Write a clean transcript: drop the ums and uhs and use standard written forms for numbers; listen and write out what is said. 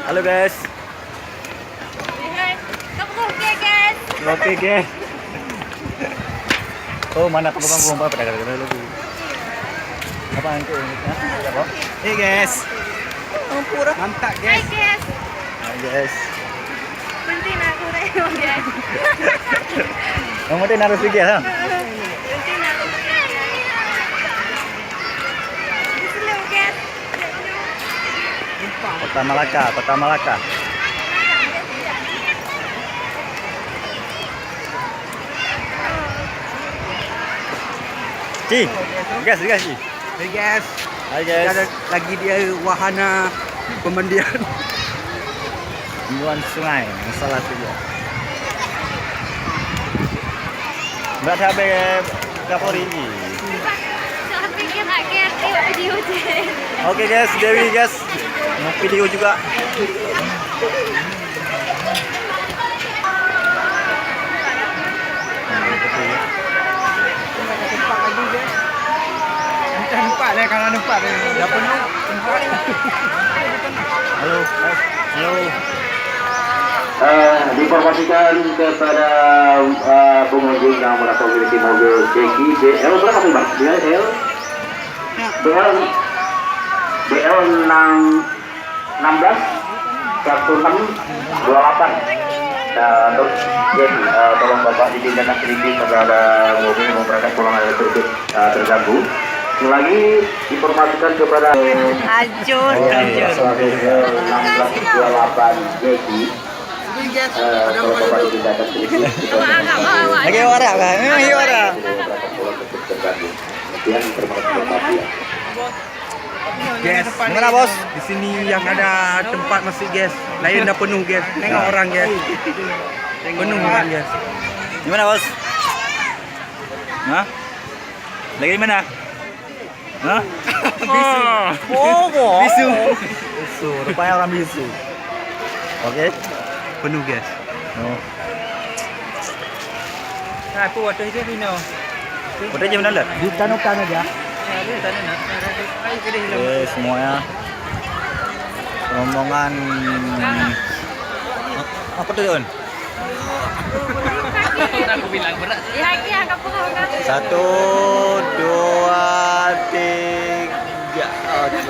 Halo guys. Oke guys. Oke guys. Oh mana panggung pada kadang-kadang lagi. Apa itu? Hey guys. Mantap Hai guys. guys. Hai guys. Penting aku reo guys. Kamu teh naruh lagi ya? Penting aku. Slow guys. Kota Malaka, Kota Malaka. Ci, gas, gas, Ci. Hey guys, Hai guys. ada lagi dia wahana pemandian. Pembuangan sungai, masalah juga. Enggak sampai Kapolri ini. Jangan pikir akhir video deh. Oke guys, Dewi guys. Mau video juga. Nampak lah kalau nampak dah penuh. Halo, halo. Diinformasikan kepada pengunjung yang merasa memiliki mobil Jeki BL berapa sih bang? BL 16 1628. Untuk Jeki, tolong bapak ditindak sedikit kepada mobil yang berangkat pulang dari tersebut terganggu. Lagi informasikan kepada Ajun. 1628 Jeki. Kalau bapak ditindak sedikit. Lagi warak kan? Lagi warak. Guys, Gimana bos? di sini yang ada tempat masih guys. Lain dah penuh guys. Tengok orang guys. Penuh orang guys. Gimana bos? Hah? Lagi di mana? Hah? Bisu. Oh, Bisu. Bisu, rupanya orang bisu. Oke. Penuh guys. Oh. Nah, aku waktu itu Rino. Udah jam mana? Di Tanokan aja. Oke, semuanya. Rombongan. Apa tuh, Don? Aku bilang berat. Ya, ya, kamu kan. 1, 2, 3. Oke.